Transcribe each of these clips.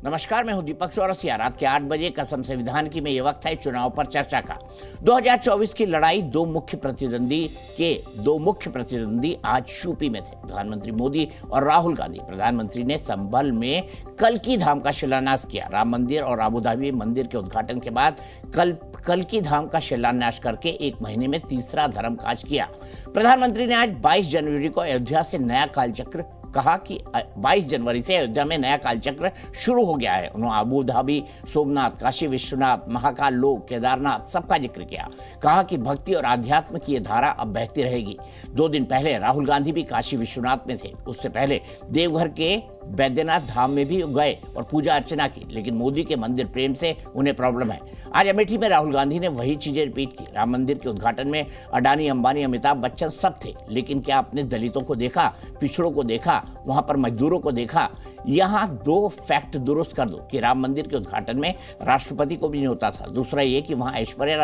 नमस्कार, मैं हूं दीपक चौरसिया। रात के 8 बजे कसम संविधान की में ये वक्त है चुनाव पर चर्चा का। 2024 की लड़ाई दो मुख्य प्रतिद्वंदी आज यूपी में थे, प्रधानमंत्री मोदी और राहुल गांधी। प्रधानमंत्री ने संभल में कल्की धाम का शिलान्यास किया। राम मंदिर और अबू धाबी मंदिर के उद्घाटन के बाद कल्की धाम का शिलान्यास करके एक महीने में तीसरा धर्म काज किया। प्रधानमंत्री ने आज 22 जनवरी को अयोध्या से नया कालचक्र कहा कि 22 जनवरी से अयोध्या में नया कालचक्र शुरू हो गया है। उन्होंने अबू धाबी, सोमनाथ, काशी विश्वनाथ, महाकाल लोक, केदारनाथ सबका जिक्र किया। कहा कि भक्ति और आध्यात्म की ये धारा अब बहती रहेगी। 2 दिन पहले राहुल गांधी भी काशी विश्वनाथ में थे। उससे पहले देवघर के बैद्यनाथ धाम में भी गए और पूजा अर्चना की, लेकिन मोदी के मंदिर प्रेम से उन्हें प्रॉब्लम है। आज अमेठी में राहुल गांधी ने वही चीजें रिपीट की। राम मंदिर के उद्घाटन में अडानी, अंबानी, अमिताभ बच्चन सब थे, लेकिन क्या आपने दलितों को देखा, पिछड़ों को देखा, वहां पर मजदूरों को देखा? यहां 2 फैक्ट दुरुस्त कर दो कि राम मंदिर के उद्घाटन में राष्ट्रपति को भी नहीं होता था। दूसरा ये कि वहां ऐश्वर्या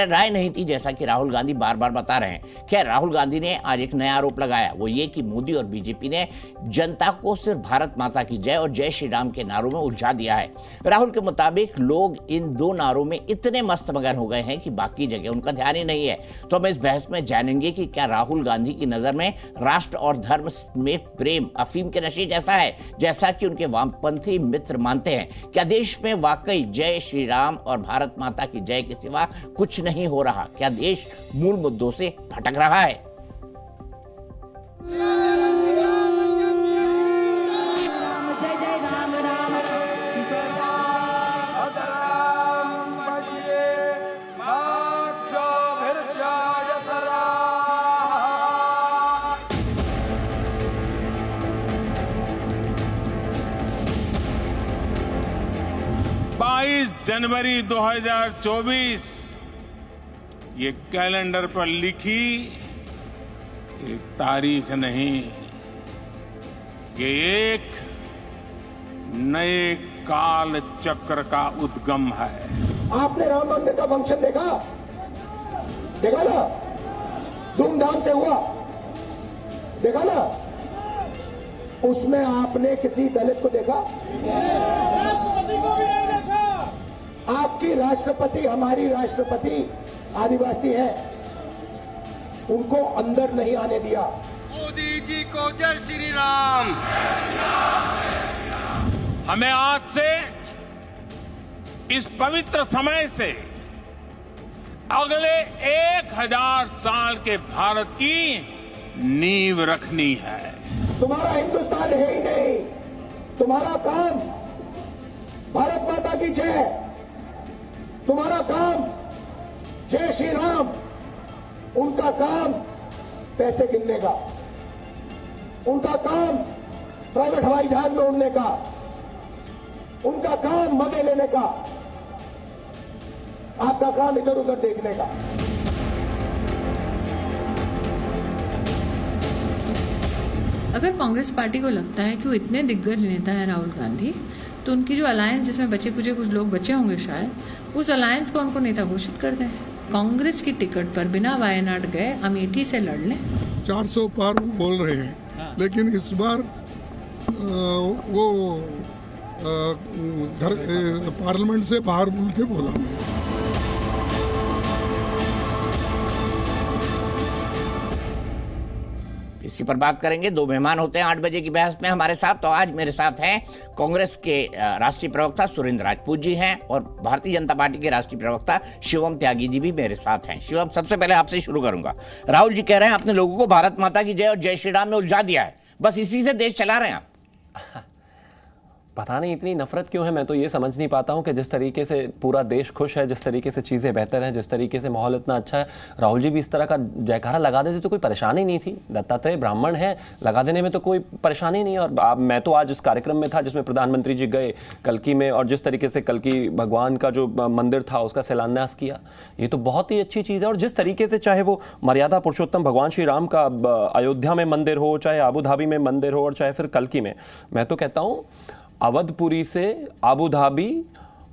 राय नहीं थी, जैसा कि राहुल गांधी बार बार बता रहे हैं। खैर, राहुल गांधी ने आज एक नया आरोप लगाया, वो ये कि मोदी और बीजेपी ने जनता को सिर्फ भारत माता की जय और जय श्री राम के नारों में उलझा दिया है। राहुल के मुताबिक लोग इन 2 नारों में इतने मस्त मगन हो गए हैं कि बाकी जगह उनका ध्यान ही नहीं है। तो हम इस बहस में जानेंगे कि क्या राहुल गांधी की नजर में राष्ट्र और धर्म में प्रेम अफीम के नशे जैसा है, जैसा कि उनके वामपंथी मित्र मानते हैं? क्या देश में वाकई जय श्री राम और भारत माता की जय के सिवा कुछ नहीं हो रहा? क्या देश मूल मुद्दों से भटक रहा है? जनवरी 2024 ये कैलेंडर पर लिखी एक तारीख नहीं, ये एक नए काल चक्र का उद्गम है। आपने राम मंदिर का फंक्शन देखा ना? धूमधाम से हुआ, देखा ना? उसमें आपने किसी दलित को देखा? आपकी राष्ट्रपति, हमारी राष्ट्रपति आदिवासी है, उनको अंदर नहीं आने दिया। मोदी जी को जय श्री राम। हमें आज से इस पवित्र समय से अगले 1000 साल के भारत की नींव रखनी है। तुम्हारा हिंदुस्तान है ही नहीं, तुम्हारा काम भारत माता की जय, तुम्हारा काम जय श्री राम, उनका काम पैसे गिनने का, उनका काम प्राइवेट हवाई जहाज में उड़ने का, उनका काम मजे लेने का, आपका काम इधर उधर देखने का। अगर कांग्रेस पार्टी को लगता है कि वो इतने दिग्गज नेता है राहुल गांधी, तो उनकी जो अलायंस जिसमें बचे कुछ लोग बचे होंगे शायद, उस अलायंस को उनको नेता घोषित कर दें। कांग्रेस की टिकट पर बिना वायनाड गए अमेठी से लड़ लें। 400 पार वो बोल रहे हैं, लेकिन इस बार वो पार्लियामेंट से बाहर बोल के बोला। इसी पर बात करेंगे। 2 मेहमान होते हैं 8 बजे की बहस में हमारे साथ। तो आज मेरे साथ हैं कांग्रेस के राष्ट्रीय प्रवक्ता सुरेंद्र राजपूत जी हैं और भारतीय जनता पार्टी के राष्ट्रीय प्रवक्ता शिवम त्यागी जी भी मेरे साथ हैं। शिवम, सबसे पहले आपसे शुरू करूंगा। राहुल जी कह रहे हैं आपने लोगों को भारत माता की जय और जय श्री राम में उलझा दिया है, बस इसी से देश चला रहे हैं आप। पता नहीं इतनी नफरत क्यों है, मैं तो ये समझ नहीं पाता हूँ कि जिस तरीके से पूरा देश खुश है, जिस तरीके से चीज़ें बेहतर हैं, जिस तरीके से माहौल इतना अच्छा है, राहुल जी भी इस तरह का जयकारा लगा देते तो कोई परेशानी नहीं थी। दत्तात्रेय ब्राह्मण है, लगा देने में तो कोई परेशानी नहीं। और मैं तो आज इस कार्यक्रम में था जिसमें प्रधानमंत्री जी गए कल्की में, और जिस तरीके से कल्की भगवान का जो मंदिर था उसका शिलान्यास किया, ये तो बहुत ही अच्छी चीज़ है। और जिस तरीके से चाहे वो मर्यादा पुरुषोत्तम भगवान श्री राम का अयोध्या में मंदिर हो, चाहे अबू धाबी में मंदिर हो, और चाहे फिर कल्की में, मैं तो कहता हूँ अवधपुरी से अबू धाबी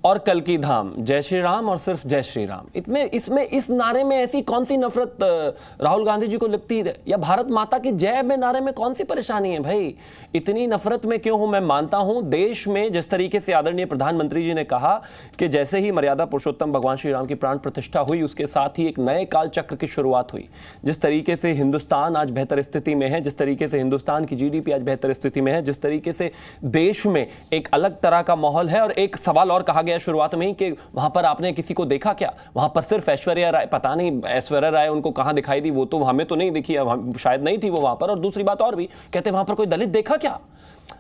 और कल की धाम, जय श्री राम और सिर्फ जय श्री राम। इसमें इस नारे में ऐसी कौन सी नफरत राहुल गांधी जी को लगती है, या भारत माता की जय में नारे में कौन सी परेशानी है भाई? इतनी नफरत में क्यों हूं? मैं मानता हूं देश में जिस तरीके से आदरणीय प्रधानमंत्री जी ने कहा कि जैसे ही मर्यादा पुरुषोत्तम भगवान श्री राम की प्राण प्रतिष्ठा हुई, उसके साथ ही एक नए काल चक्र की शुरुआत हुई। जिस तरीके से हिंदुस्तान आज बेहतर स्थिति में है, जिस तरीके से हिंदुस्तान की जीडीपी आज बेहतर स्थिति में है, जिस तरीके से देश में एक अलग तरह का माहौल है। और एक सवाल और कहा गया शुरुआत में ही कि वहां पर आपने किसी को देखा क्या? वहां पर सिर्फ ऐश्वर्या राय, पता नहीं ऐश्वर्या राय उनको कहां दिखाई दी, वो तो हमें तो नहीं दिखी, शायद नहीं थी वो वहां पर। और दूसरी बात और भी कहते वहां पर कोई दलित देखा क्या?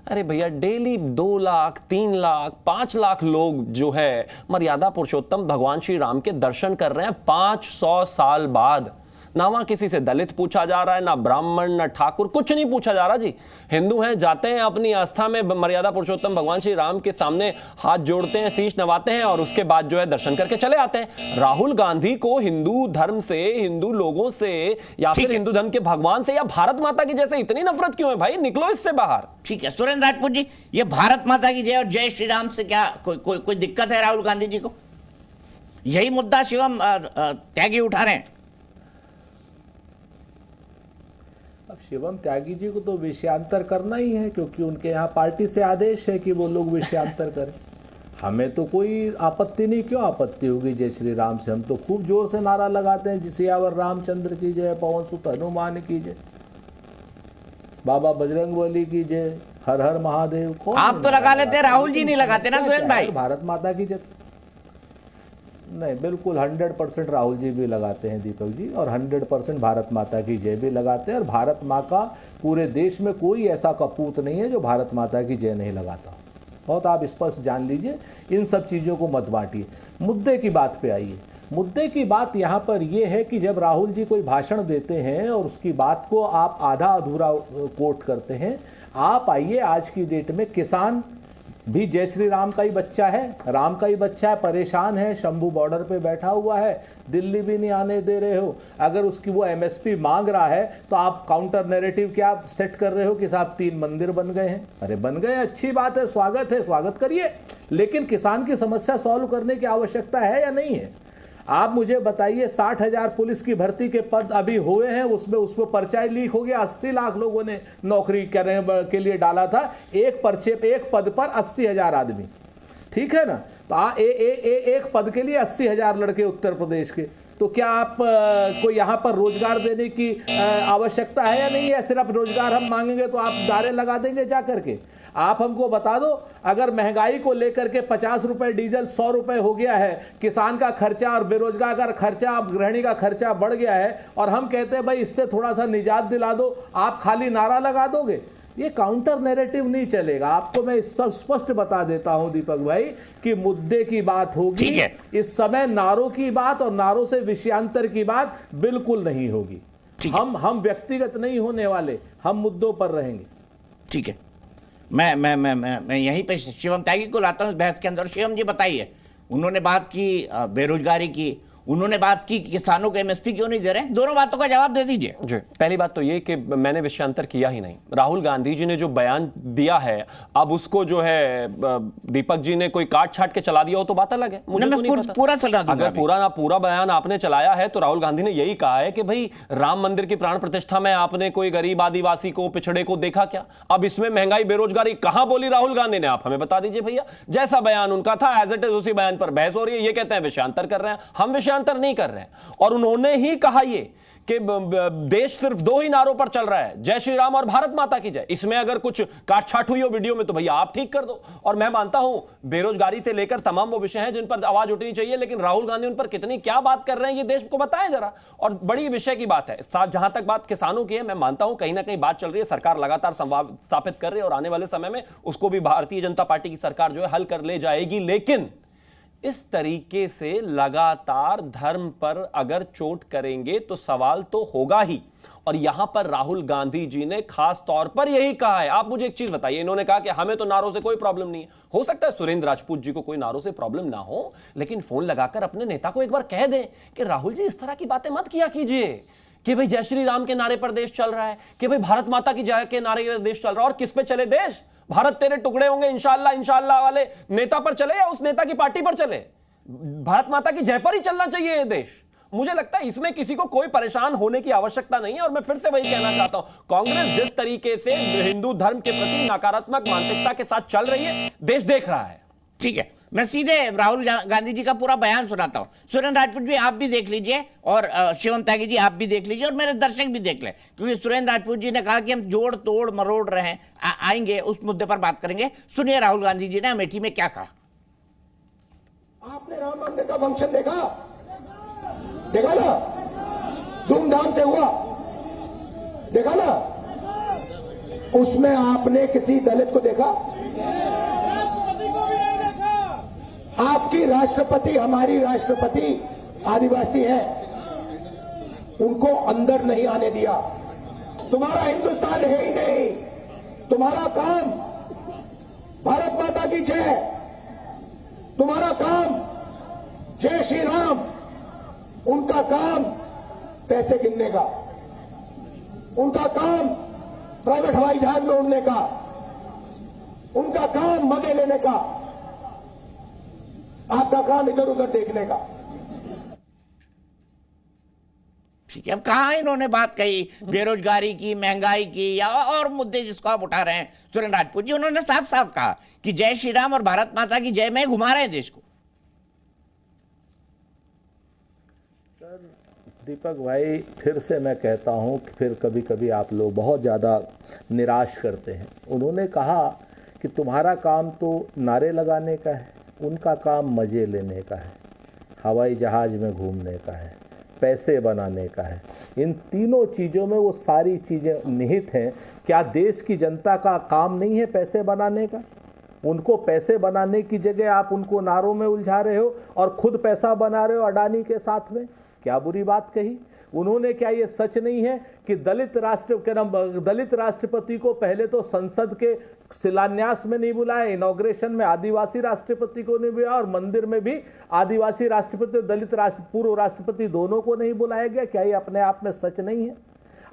अरे भैया, डेली 2 लाख 3 लाख 5 लाख लोग जो है मर्यादा पुरुषोत्तम भगवान श्री राम के दर्शन कर रहे हैं 500 साल बाद। ना वहां किसी से दलित पूछा जा रहा है, ना ब्राह्मण, ना ठाकुर, कुछ नहीं पूछा जा रहा जी। हिंदू हैं, जाते हैं अपनी आस्था में मर्यादा पुरुषोत्तम भगवान श्री राम के सामने हाथ जोड़ते हैं, शीश नवाते हैं और उसके बाद जो है दर्शन करके चले आते हैं। राहुल गांधी को हिंदू धर्म से, हिंदू लोगों से, या फिर हिंदू धर्म के भगवान से, या भारत माता की जैसे इतनी नफरत क्यों है भाई? निकलो इससे बाहर। ठीक है सुरेंद्र राजपूत जी, ये भारत माता की जय और जय श्री राम से क्या कोई दिक्कत है राहुल गांधी जी को? यही मुद्दा शिवम त्यागी उठा रहे हैं। अब शिवम त्यागी जी को तो विषयांतर करना ही है, क्योंकि उनके यहाँ पार्टी से आदेश है कि वो लोग विषयांतर करें। हमें तो कोई आपत्ति नहीं। क्यों आपत्ति होगी जय श्री राम से? हम तो खूब जोर से नारा लगाते हैं, जिसियावर रामचंद्र की जय, पवन सुत हनुमान की जय, बाबा बजरंगबली की जय, हर हर महादेव। कौन आप तो लगा लेते हैं, राहुल जी नहीं लगाते ना सुरेंद्र भाई? भारत माता की जय नहीं, बिल्कुल 100% राहुल जी भी लगाते हैं दीपक जी, और 100% भारत माता की जय भी लगाते हैं। और भारत माँ का पूरे देश में कोई ऐसा कपूत नहीं है जो भारत माता की जय नहीं लगाता। बहुत आप स्पष्ट जान लीजिए, इन सब चीज़ों को मत बांटिए। मुद्दे की बात पे आइए। मुद्दे की बात यहाँ पर यह है कि जब राहुल जी कोई भाषण देते हैं और उसकी बात को आप आधा अधूरा कोट करते हैं, आप आइए आज की डेट में किसान भी जय श्री राम का ही बच्चा है, राम का ही बच्चा है, परेशान है, शंभू बॉर्डर पे बैठा हुआ है, दिल्ली भी नहीं आने दे रहे हो। अगर उसकी वो एमएसपी मांग रहा है तो आप काउंटर नैरेटिव क्या सेट कर रहे हो कि साहब 3 मंदिर बन गए हैं। अरे बन गए, अच्छी बात है, स्वागत करिए, लेकिन किसान की समस्या सॉल्व करने की आवश्यकता है या नहीं है? आप मुझे बताइए, 60,000 पुलिस की भर्ती के पद अभी हुए हैं, उसमें पर्चा लीक हो गया। 80 लाख लोगों ने नौकरी करने के लिए डाला था, एक पर्चे पे एक पद पर 80,000 आदमी, ठीक है ना? तो एक पद के लिए 80,000 लड़के उत्तर प्रदेश के। तो क्या आप को यहाँ पर रोजगार देने की आवश्यकता है या नहीं है? सिर्फ रोजगार हम मांगेंगे तो आप दारे लगा देंगे जा करके? आप हमको बता दो, अगर महंगाई को लेकर के 50 रुपए डीजल 100 रुपए हो गया है, किसान का खर्चा और बेरोजगार का खर्चा, गृहिणी का खर्चा बढ़ गया है, और हम कहते हैं भाई इससे थोड़ा सा निजात दिला दो, आप खाली नारा लगा दोगे? ये काउंटर नैरेटिव नहीं चलेगा। आपको मैं सब स्पष्ट बता देता हूं दीपक भाई कि मुद्दे की बात होगी। इस समय नारों की बात और नारों से विषयांतर की बात बिल्कुल नहीं होगी। हम व्यक्तिगत नहीं होने वाले, हम मुद्दों पर रहेंगे। ठीक है, मैं यहीं पे शिवम त्यागी को लाता हूँ बहस के अंदर। शिवम जी बताइए, उन्होंने बात की बेरोजगारी की, उन्होंने बात की किसानों को एमएसपी क्यों नहीं दे रहे? दोनों बातों का जवाब दे दीजिए। जी, पहली बात तो ये कि मैंने विषयांतर किया ही नहीं। राहुल गांधी जी ने जो बयान दिया है, अब उसको जो है दीपक जी ने कोई काट छाट के चला दिया हो तो बात अलग है। मुझे तो नहीं पता। पूरा चला दूंगा। अगर पूरा बयान आपने चलाया है तो राहुल गांधी ने यही कहा है कि भाई राम मंदिर की प्राण प्रतिष्ठा में आपने कोई गरीब आदिवासी को, पिछड़े को देखा क्या? अब इसमें महंगाई बेरोजगारी कहां बोली राहुल गांधी ने? आप हमें बता दीजिए भैया। जैसा बयान उनका था एज इट इज उसी बयान पर बहस हो रही है। ये कहते हैं विषयांतर कर रहे हैं, हम विषयांतर नहीं कर रहे हैं। और उन्होंने ही कहा ये कि देश सिर्फ 2 ही नारों पर चल रहा है, जय श्री राम और भारत माता की जय। इसमें अगर कुछ काटछाट हुई हो वीडियो में तो भैया आप ठीक कर दो। और मैं मानता हूं बेरोजगारी से लेकर तमाम वो विषय हैं जिन पर आवाज उठनी चाहिए, लेकिन राहुल गांधी उन पर कितनी क्या बात कर रहे हैं ये देश को बताएं जरा। और बड़ी विषय की बात है। जहां तक बात किसानों की है, मैं मानता हूं कहीं ना कहीं बात चल रही है, सरकार लगातार संवाद स्थापित कर रही है और आने वाले समय में उसको भी भारतीय जनता पार्टी की सरकार जो है हल कर ले जाएगी। लेकिन इस तरीके से लगातार धर्म पर अगर चोट करेंगे तो सवाल तो होगा ही। और यहां पर राहुल गांधी जी ने खास तौर पर यही कहा है। आप मुझे एक चीज बताइए, इन्होंने कहा कि हमें तो नारों से कोई प्रॉब्लम नहीं है। हो सकता है सुरेंद्र राजपूत जी को कोई नारों से प्रॉब्लम ना हो, लेकिन फोन लगाकर अपने नेता को एक बार कह दें कि राहुल जी इस तरह की बातें मत किया कीजिए कि भाई जय श्री राम के नारे पर देश चल रहा है, कि भाई भारत माता की जय के नारे पर देश चल रहा है। और किस पे चले देश? भारत तेरे टुकड़े होंगे इंशाल्लाह इंशाल्लाह वाले नेता पर चले या उस नेता की पार्टी पर चले, भारत माता की जय पर ही चलना चाहिए ये देश। मुझे लगता है इसमें किसी को कोई परेशान होने की आवश्यकता नहीं है। और मैं फिर से वही कहना चाहता हूं, कांग्रेस जिस तरीके से हिंदू धर्म के प्रति नकारात्मक मानसिकता के साथ चल रही है, देश देख रहा है। ठीक है, मैं सीधे राहुल गांधी जी का पूरा बयान सुनाता हूं। सुरेंद्र राजपूत जी आप भी देख लीजिए और शिवम त्यागी जी आप भी देख लीजिए और मेरे दर्शक भी देख लें, क्योंकि सुरेंद्र राजपूत जी ने कहा कि हम जोड़ तोड़ मरोड़ रहे हैं, आएंगे उस मुद्दे पर बात करेंगे। सुनिए राहुल गांधी जी ने अमेठी में क्या कहा। आपने राम मंदिर का फंक्शन देखा ना, धूमधाम से हुआ, देखा ना, उसमें आपने किसी दलित को देखा? आपकी राष्ट्रपति, हमारी राष्ट्रपति आदिवासी है, उनको अंदर नहीं आने दिया। तुम्हारा हिंदुस्तान है ही नहीं, तुम्हारा काम भारत माता की जय, तुम्हारा काम जय श्री राम, उनका काम पैसे गिनने का, उनका काम प्राइवेट हवाई जहाज में उड़ने का, उनका काम मजे लेने का, आपका काम इधर उधर देखने का। ठीक है, अब कहां इन्होंने बात कही बेरोजगारी की, महंगाई की या और मुद्दे जिसको आप उठा रहे हैं सुरेंद्र राजपूत जी, उन्होंने साफ साफ कहा कि जय श्री राम और भारत माता की जय में घुमा रहे हैं देश को। दीपक भाई, फिर से मैं कहता हूं कि फिर कभी कभी आप लोग बहुत ज़्यादा निराश करते हैं। उन्होंने कहा कि तुम्हारा काम तो नारे लगाने का है, उनका काम मज़े लेने का है, हवाई जहाज़ में घूमने का है, पैसे बनाने का है। इन तीनों चीज़ों में वो सारी चीज़ें निहित हैं। क्या देश की जनता का काम नहीं है पैसे बनाने का? उनको पैसे बनाने की जगह आप उनको नारों में उलझा रहे हो और खुद पैसा बना रहे हो अडानी के साथ में। क्या बुरी बात कही उन्होंने? क्या ये सच नहीं है कि दलित राष्ट्रपति को पहले तो संसद के शिलान्यास में नहीं बुलाया, इनॉग्रेशन में आदिवासी राष्ट्रपति को नहीं बुलाया और मंदिर में भी आदिवासी राष्ट्रपति और पूर्व राष्ट्रपति दोनों को नहीं बुलाया गया? क्या ये अपने आप में सच नहीं है?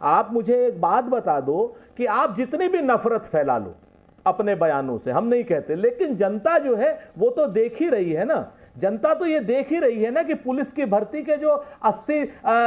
आप मुझे एक बात बता दो कि आप जितनी भी नफरत फैला लो अपने बयानों से, हम नहीं कहते, लेकिन जनता जो है वो तो देख ही रही है ना। जनता तो ये देख ही रही है ना कि पुलिस की भर्ती के जो 80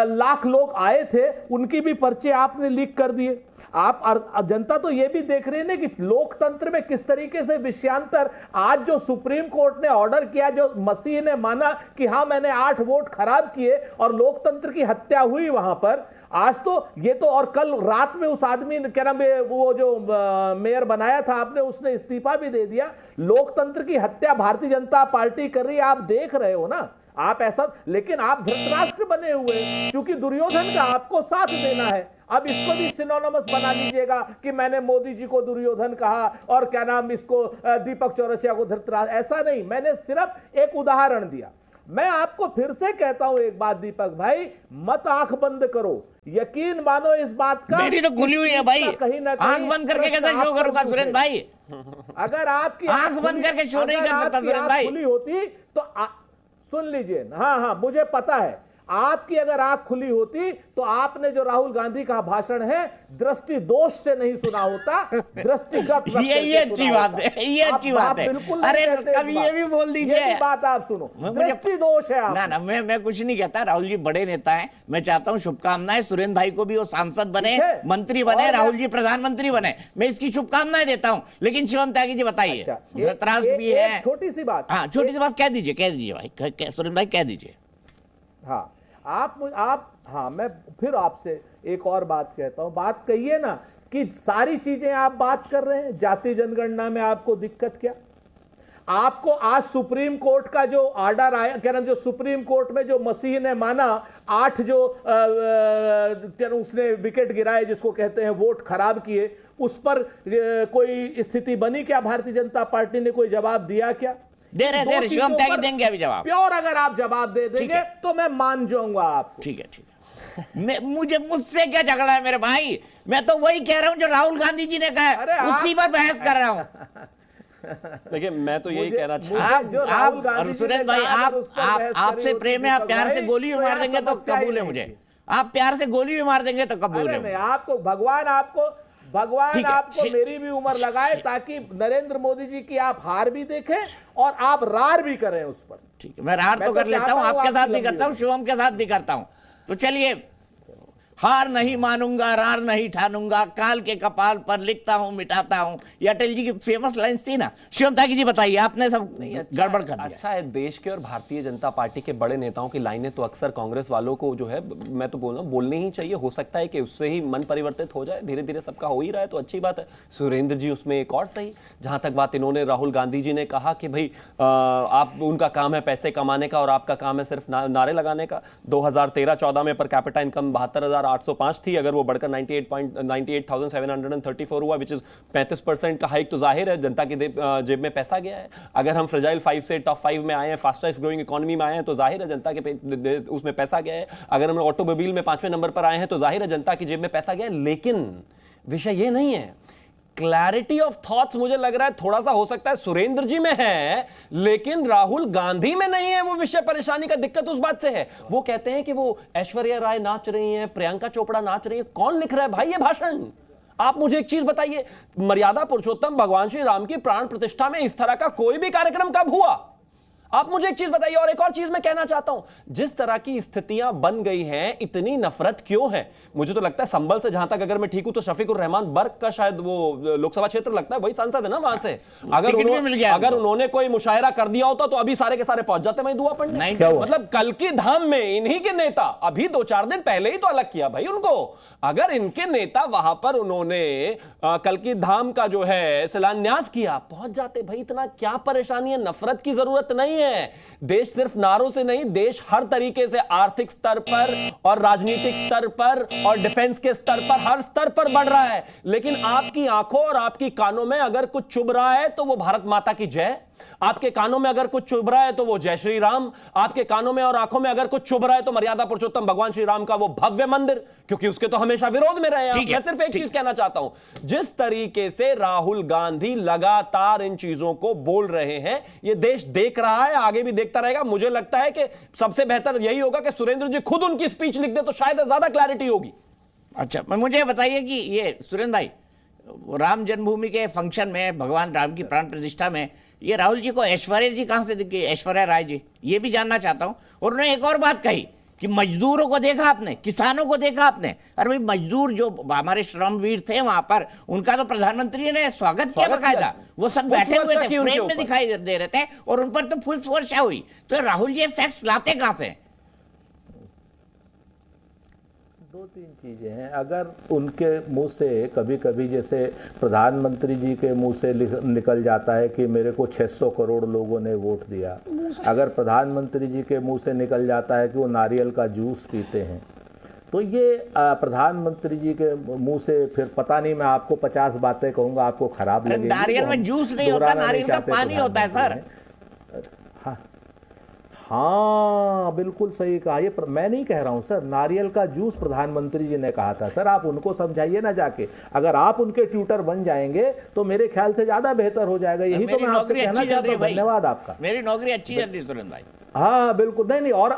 लाख लोग आए थे उनकी भी पर्चे आपने लीक कर दिए। आप जनता तो ये भी देख रही है ना कि लोकतंत्र में किस तरीके से विषयांतर, आज जो सुप्रीम कोर्ट ने ऑर्डर किया, जो मसीह ने माना कि हाँ मैंने 8 वोट खराब किए और लोकतंत्र की हत्या हुई वहां पर, आज तो ये तो, और कल रात में उस आदमी ने क्या नाम है वो जो मेयर बनाया था आपने, उसने इस्तीफा भी दे दिया। लोकतंत्र की हत्या भारतीय जनता पार्टी कर रही है, आप देख रहे हो ना। आप ऐसा, लेकिन आप धृतराष्ट्र बने हुए, क्योंकि दुर्योधन का आपको साथ देना है। अब इसको भी सिनोनिमस बना लीजिएगा कि मैंने मोदी जी को दुर्योधन कहा और क्या नाम इसको दीपक चौरसिया को धृतराष्ट्र। ऐसा नहीं, मैंने सिर्फ एक उदाहरण दिया। मैं आपको फिर से कहता हूं एक बात दीपक भाई, मत आंख बंद करो, यकीन मानो इस बात का। मेरी तो खुली हुई है भाई, कहीं ना कहीं आंख बंद करके कैसे शो करूंगा सुरेंद्र भाई? अगर आपकी आंख बंद करके शो नहीं कर सकता सुरेंद्र भाई। खुली होती तो सुन लीजिए, हाँ मुझे पता है, आपकी अगर आंख खुली होती तो आपने जो राहुल गांधी का भाषण है दृष्टि दोष से नहीं सुना होता, दृष्टिगत। ये अच्छी बात है, ये अच्छी बात है। अरे कभी ये भी बोल दीजिए, बात आप सुनो, दृष्टि दोष है आप। ना मैं कुछ नहीं कहता, राहुल जी बड़े नेता हैं, मैं चाहता हूं शुभकामनाएं सुरेंद्र भाई को भी, वो सांसद बने, मंत्री बने, राहुल जी प्रधानमंत्री बने, मैं इसकी शुभकामनाएं देता हूं। लेकिन शिवम त्यागी जी बताइए, धृतराष्ट्र भी है, छोटी सी बात, हाँ छोटी सी बात कह दीजिए भाई, सुरेंद्र भाई कह दीजिए। हाँ हाँ, मैं फिर आपसे एक और बात कहता हूं, बात कहिए ना कि सारी चीजें आप बात कर रहे हैं, जाति जनगणना में आपको दिक्कत क्या? आपको आज सुप्रीम कोर्ट का जो ऑर्डर आया, क्या नाम, जो सुप्रीम कोर्ट में जो मसीह ने माना 8 जो उसने विकेट गिराए, जिसको कहते हैं वोट खराब किए, उस पर कोई स्थिति बनी क्या? भारतीय जनता पार्टी ने कोई जवाब दिया क्या? दे रहे शिवम त्यागी देंगे अभी जवाब। प्योर अगर आप जवाब दे देंगे तो मैं मान जाऊंगा आपको। ठीक है मुझसे क्या झगड़ा है मेरे भाई? मैं तो वही कह रहा हूं जो राहुल गांधी जी ने कहा है, उसी पर बहस कर रहा हूं। देखिए मैं तो यही कहना चाहता हूं, सुरेंद्र भाई आपसे प्रेम है, आप प्यार से गोली भी मार देंगे तो कबूल है मुझे, आप प्यार से गोली भी मार देंगे तो कबूल है। आपको भगवान आपको भगवान ठीक है। आपको मेरी भी उम्र लगाए ताकि नरेंद्र मोदी जी की आप हार भी देखें और आप रार भी करें उस पर। ठीक है, मैं रार तो कर लेता हूं, आपके साथ भी करता हूं, शिवम के साथ भी करता हूं। तो चलिए, हार नहीं मानूंगा, रार नहीं ठानूंगा, काल के कपाल पर लिखता हूं, मिटाता हूं, ये अटल जी की फेमस लाइंस थी ना। शिवम त्यागी जी बताइए, आपने सब गड़बड़ कर दिया। अच्छा है, देश के और भारतीय जनता पार्टी के बड़े नेताओं की लाइनें तो अक्सर कांग्रेस वालों को जो है, मैं तो बोल रहा हूं, बोलनी ही चाहिए। हो सकता है कि उससे ही मन परिवर्तित हो जाए, धीरे धीरे सबका हो ही रहा है तो अच्छी बात है। सुरेंद्र जी उसमें एक और सही। जहां तक बात इन्होंने, राहुल गांधी जी ने कहा कि भाई आप, उनका काम है पैसे कमाने का और आपका काम है सिर्फ नारे लगाने का। 2013-14 में पर कैपिटा इनकम 72,805 थी, अगर वो बढ़कर 98,734 हुआ, विच इज 35% का हाइक, तो जाहिर है जनता की जेब में पैसा गया है। अगर हम फ्रेजाइल 5 से टॉप 5 में आए हैं, फास्टेस्ट ग्रोइंग इकोनॉमी में आए हैं, तो जाहिर है जनता के उसमें पैसा गया है। अगर हम ऑटोमोबाइल में 5वें नंबर पर आए हैं तो जाहिर है जनता की जेब में पैसा गया है। लेकिन विषय ये नहीं है। क्लैरिटी ऑफ थॉट्स मुझे लग रहा है थोड़ा सा हो सकता है सुरेंद्र जी में है, लेकिन राहुल गांधी में नहीं है। वो विषय परेशानी का दिक्कत उस बात से है, वो कहते हैं कि वो ऐश्वर्या राय नाच रही हैं, प्रियंका चोपड़ा नाच रही है। कौन लिख रहा है भाई ये भाषण? आप मुझे एक चीज बताइए, मर्यादा पुरुषोत्तम भगवान श्री राम की प्राण प्रतिष्ठा में इस तरह का कोई भी कार्यक्रम कब हुआ? आप मुझे एक चीज बताइए। और एक और चीज मैं कहना चाहता हूं, जिस तरह की स्थितियां बन गई हैं, इतनी नफरत क्यों है? मुझे तो लगता है संभल से, जहां तक अगर मैं ठीक हूं तो शफीकुर रहमान बर्क का शायद वो लोकसभा क्षेत्र लगता है, वही सांसद है ना वहां से। अगर उन्होंने कोई मुशायरा कर दिया होता तो अभी सारे के सारे पहुंच जाते वहीं दुआ पढ़ने। मतलब कल की धाम में इन्हीं के नेता, अभी 2-4 दिन पहले ही तो अलग किया भाई उनको। अगर इनके नेता वहां पर उन्होंने कल की धाम का जो है शिलान्यास किया, पहुंच जाते भाई। इतना क्या परेशानी है? नफरत की जरूरत नहीं है। देश सिर्फ नारों से नहीं, देश हर तरीके से आर्थिक स्तर पर और राजनीतिक स्तर पर और डिफेंस के स्तर पर, हर स्तर पर बढ़ रहा है। लेकिन आपकी आंखों और आपकी कानों में अगर कुछ चुभ रहा है तो वो भारत माता की जय, आपके कानों में अगर कुछ चुभ रहा है तो वो जय श्री राम, आपके कानों में और आंखों में अगर कुछ चुभ रहा है तो मर्यादा पुरुषोत्तम भगवान श्री राम का वो भव्य मंदिर, क्योंकि उसके तो हमेशा विरोध में रहे हैं। मैं सिर्फ एक चीज कहना चाहता हूं, जिस तरीके से राहुल गांधी लगातार इन चीजों को बोल रहे हैं, ये देश देख रहा है, आगे भी देखता रहेगा। मुझे लगता है कि सबसे बेहतर यही होगा कि सुरेंद्र जी खुद उनकी स्पीच लिख दे तो शायद ज्यादा क्लैरिटी होगी। अच्छा, मुझे बताइए कि ये सुरेंद्र भाई, राम जन्मभूमि के फंक्शन में, भगवान राम की प्राण प्रतिष्ठा में, ये राहुल जी को ऐश्वर्या जी कहां से दिख गई? ऐश्वर्या राय जी, ये भी जानना चाहता हूं। और उन्होंने एक और बात कही कि मजदूरों को देखा आपने, किसानों को देखा आपने। अरे भाई, मजदूर जो हमारे श्रमवीर थे वहां पर, उनका तो प्रधानमंत्री ने स्वागत किया बकायदा। वो सब बैठे हुए थे, फ्रेम में दिखाई दे रहे थे और उन पर तो पुष्प वर्षा हुई। तो राहुल जी फैक्ट्स लाते कहां से? 2-3 चीजें हैं। अगर उनके मुंह से कभी कभी, जैसे प्रधानमंत्री जी के मुंह से निकल जाता है कि मेरे को 600 करोड़ लोगों ने वोट दिया, अगर प्रधानमंत्री जी के मुंह से निकल जाता है कि वो नारियल का जूस पीते हैं, तो ये प्रधानमंत्री जी के मुंह से फिर पता नहीं, मैं आपको 50 बातें कहूंगा, आपको खराब लगेगी। नारियल में जूस नहीं होता, नारियल का पानी होता है सर। हाँ, बिल्कुल सही कहा। ये मैं नहीं कह रहा हूं सर, नारियल का जूस प्रधानमंत्री जी ने कहा था। सर आप उनको समझाइए ना जाके। अगर आप उनके ट्यूटर बन जाएंगे तो मेरे ख्याल से ज्यादा बेहतर हो जाएगा। यही तो मैं आपसे कहना चाहता हूं। धन्यवाद आपका। मेरी नौकरी अच्छी चल रही है सुरेंद्र भाई। हाँ बिल्कुल, नहीं और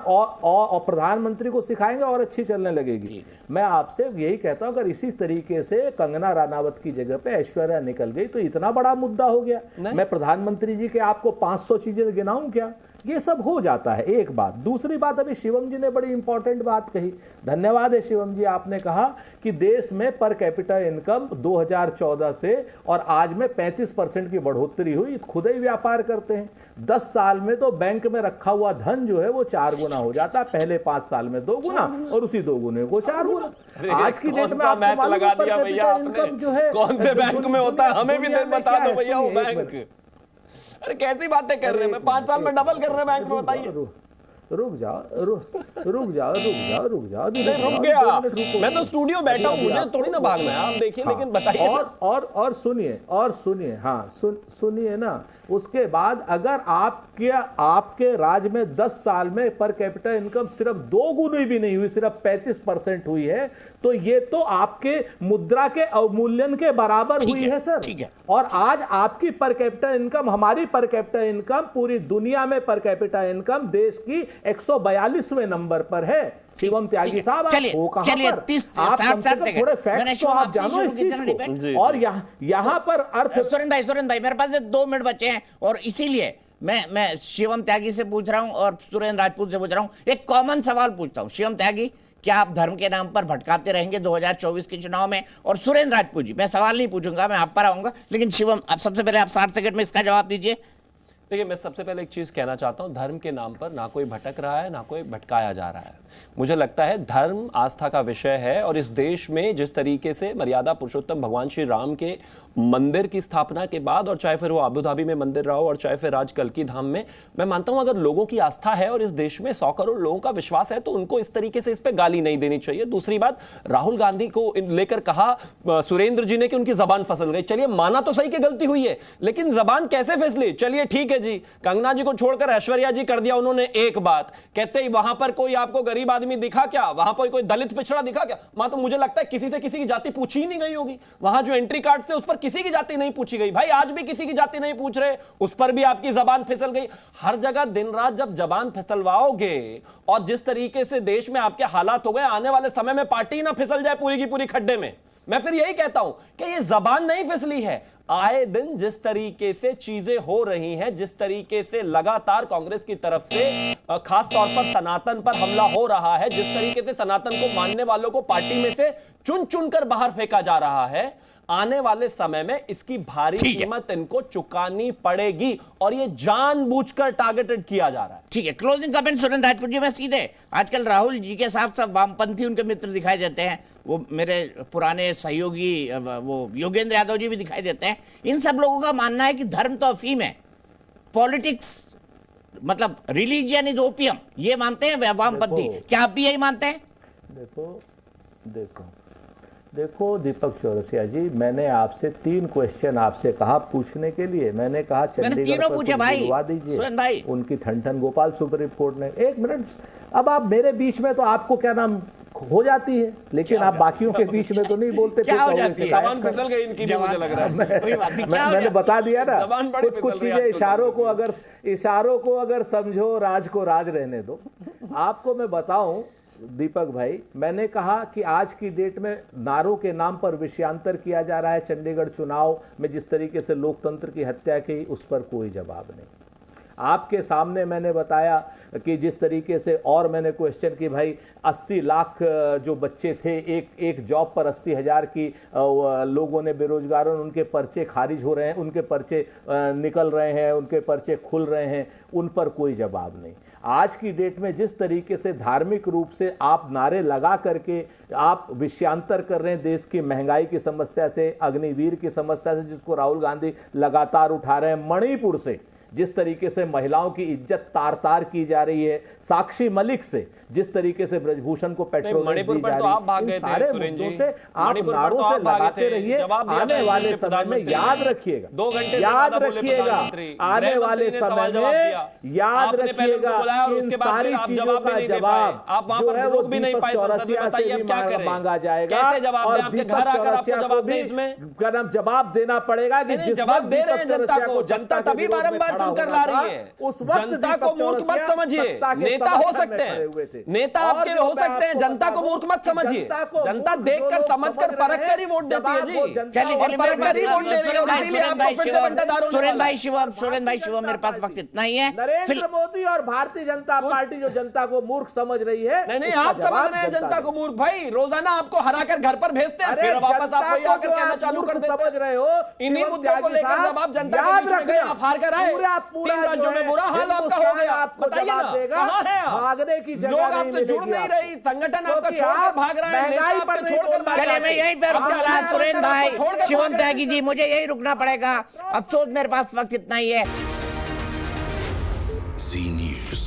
प्रधानमंत्री को सिखाएंगे और अच्छी चलने लगेगी। मैं आपसे यही कहता हूं, अगर इसी तरीके से कंगना रनावत की जगह पे ऐश्वर्या निकल गई तो इतना बड़ा मुद्दा हो गया। मैं प्रधानमंत्री जी के आपको 500 चीजें गिनाऊं क्या? ये सब हो जाता है। एक बात। दूसरी बात, अभी शिवम जी ने बड़ी इंपॉर्टेंट बात कही, धन्यवाद है शिवम जी। आपने कहा कि देश में पर कैपिटा इनकम 2014 से और आज में 35% की बढ़ोतरी हुई। खुद ही व्यापार करते हैं, 10 साल में तो बैंक में रखा हुआ धन जो है वो 4 गुना हो जाता है। पहले 5 साल में 2 गुना और उसी 2 गुने को 4 गुना। आज की डेट में मैथ लगा दिया भैया आपने, जो है कौन से बैंक में होता है हमें भी बता दो भैया वो बैंक। अरे कैसी बातें कर रहे हैं? मैं 5 साल में डबल कर रहे हैं बैंक में, बताइए। रुक गया, मैं तो स्टूडियो बैठा हूं, मुझे थोड़ी ना भागना है, आप देखिए। लेकिन बताइए और सुनिए, हाँ सुनिए ना। उसके बाद अगर आपके राज्य में 10 साल में पर कैपिटा इनकम सिर्फ 2 गुनी भी नहीं हुई, सिर्फ 35% हुई है, तो ये तो आपके मुद्रा के अवमूल्यन के बराबर हुई है सर। और आज आपकी पर कैपिटा इनकम, हमारी पर कैपिटा इनकम पूरी दुनिया में पर कैपिटा इनकम देश की 142वें नंबर पर है। शिवम त्यागी साहब, आप हो कहां चलिए पर? 30 आप 60 कम से कम सेकंड थोड़े मैंने फैक्ट तो शिवम आप आपसे जानो शुरू इस की थी चीज ना को। डिबेट। और यहाँ पर अर्थ सुरेंद्र भाई मेरे पास 2 मिनट बचे हैं और इसीलिए मैं शिवम त्यागी से पूछ रहा हूं और सुरेंद्र राजपूत से पूछ रहा हूं, एक कॉमन सवाल पूछता हूं। शिवम त्यागी, क्या आप धर्म के नाम पर भटकाते रहेंगे 2024 के चुनाव में? और सुरेंद्र राजपूत जी, मैं सवाल नहीं पूछूंगा, मैं आप पर आऊंगा, लेकिन शिवम आप सबसे पहले आप 60 सेकंड में इसका जवाब दीजिए। देखिए, मैं सबसे पहले एक चीज कहना चाहता हूं, धर्म के नाम पर ना कोई भटक रहा है, ना कोई भटकाया जा रहा है। मुझे लगता है धर्म आस्था का विषय है और इस देश में जिस तरीके से मर्यादा पुरुषोत्तम भगवान श्री राम के मंदिर की स्थापना के बाद, और चाहे फिर वो अबू धाबी में मंदिर रहा हो और चाहे फिर आज कल्की धाम में, मैं मानता हूं अगर लोगों की आस्था है और इस देश में 100 करोड़ लोगों का विश्वास है तो उनको इस तरीके से इस पे गाली नहीं देनी चाहिए। दूसरी बात, राहुल गांधी को लेकर कहा सुरेंद्र जी ने कि उनकी जबान फिसल गई। चलिए, माना तो सही कि गलती हुई है, लेकिन जबान कैसे फिसली? चलिए ठीक है जी, कंगना जी को छोड़कर ऐश्वर्या जी कर दिया उन्होंने एक बात, कहते ही वहां पर कोई आपको गरीब आदमी दिखा क्या, वहां पर कोई दलित पिछड़ा दिखा क्या? मां तो मुझे लगता है किसी से किसी की जाति पूछी ही नहीं गई होगी। वहां जो एंट्री कार्ड थे उस पर किसी की जाति नहीं पूछी गई। भाई आज भी किसी की जाति नहीं पूछ रहे, उस पर भी आपकी जबान फिसल गई। हर जगह दिन रात जब जबान फिसलवाओगे और जिस तरीके से देश में आपके हालात हो गए, आने वाले समय में पार्टी ना फिसल जाए पूरी की पूरी खड्डे में। मैं फिर यही कहता हूं कि ये जबान नहीं फिसली है, आए दिन जिस तरीके से चीजें हो रही हैं, जिस तरीके से लगातार कांग्रेस की तरफ से खास तौर पर सनातन पर हमला हो रहा है, जिस तरीके से सनातन को मानने वालों को पार्टी में से चुन चुनकर बाहर फेंका जा रहा है, आने वाले समय में इसकी भारी कीमत इनको चुकानी पड़ेगी और ये जानबूझकर टारगेटेड किया जा रहा है। ठीक है, क्लोजिंग कमेंट सुरेंद्र राजपूत जी। मैं सीधे, आजकल राहुल जी के साथ सब वामपंथी उनके मित्र दिखाई देते हैं, वो मेरे पुराने सहयोगी वो योगेंद्र यादव जी भी दिखाई देते हैं। इन सब लोगों का मानना है कि धर्म तो अफीम है, पॉलिटिक्स मतलब रिलीजियन इज ओपियम, ये मानते हैं वामपंथी। क्या आप भी यही मानते हैं? देखो दीपक चौरसिया जी, मैंने आपसे 3 क्वेश्चन आपसे कहा पूछने के लिए। मैंने कहा चंडीगढ़ पर दिलवा दीजिए, उनकी ठन गोपाल सुप्रीम कोर्ट ने। 1 मिनट, अब आप मेरे बीच में तो आपको क्या नाम हो जाती है, लेकिन आप बाकियों के बीच में तो नहीं बोलते। क्या हो जाती है? जबान फिसल गई इनकी भी, मुझे लग रहा है। मैंने बता दिया ना, कुछ चीजें इशारों को अगर समझो, राज को राज रहने दो। आपको मैं बताऊं दीपक भाई, मैंने कहा कि आज की डेट में नारों के नाम पर विषयांतर किया जा रहा है। चंडीगढ़ चुनाव में जिस तरीके से लोकतंत्र की हत्या की, उस पर कोई जवाब नहीं। आपके सामने मैंने बताया कि जिस तरीके से, और मैंने क्वेश्चन की भाई 80 लाख जो बच्चे थे एक जॉब पर 80,000 की लोगों ने, बेरोजगारों, उनके पर्चे खारिज हो रहे हैं, उनके पर्चे निकल रहे हैं, उनके पर्चे खुल रहे हैं, उन पर कोई जवाब नहीं। आज की डेट में जिस तरीके से धार्मिक रूप से आप नारे लगा करके आप विषयांतर कर रहे हैं देश की महंगाई की समस्या से, अग्निवीर की समस्या से, जिसको राहुल गांधी लगातार उठा रहे हैं, मणिपुर से जिस तरीके से महिलाओं की इज्जत तार तार की जा रही है, साक्षी मलिक से जिस तरीके से ब्रजभूषण को पेट्रोल मणिपुर पर तो आप भाग गए थे, सारे मुद्दों से आप नारों से लगाते रहिए। आने वाले समय में याद रखिएगा, 2 घंटे याद रखिएगा, आने वाले समय में याद रखिएगा इन सारी चीजों का जवाब जो है वो दीपक चौरसिया से भी मांगा जाएगा और दीपक चौरसिया को भी जवाब देना पड़ेगा कि जिस जवाब दे रहे हैं जनता को, जनता तभी बारंबार चुनकर ला रही है। उस वक्त जनता को मूर्ख मत समझिए, नेता हो सकते हैं, नेता आपके हो सकते हैं, जनता को मूर्ख मत समझिए। जनता देखकर समझकर परखकर ही वोट देती है जी। चलिए सुरेंद्र भाई शिवम, मेरे पास वक्त इतना ही है। नरेंद्र मोदी और भारतीय जनता पार्टी जो जनता को मूर्ख समझ रही है, नहीं आप समझ रहे हैं जनता को मूर्ख। भाई रोजाना आपको हराकर घर पर भेजते हैं, फिर वापस आपको ये आकर कहना चालू कर देते हैं। समझ रहे हो, इन्हीं मुद्दों को लेकर जब आप जनता के बीच में गए, आप हार कर आए, 3 राज्यों में बुरा हाल आपका हो गया। बताइए ना, कहां है आप? भागने की जगह लोग आपसे जुड़ नहीं रही, संगठन आपका छोड़कर भाग रहा है, नेता आपको छोड़कर भाग रहा है। चलिए मैं यहीं पे रुकूंगा। सुरेंद्र भाई, शिवम त्यागी जी, मुझे यही रुकना पड़ेगा, अफसोस मेरे पास वक्त इतना ही है। जी न्यूज़।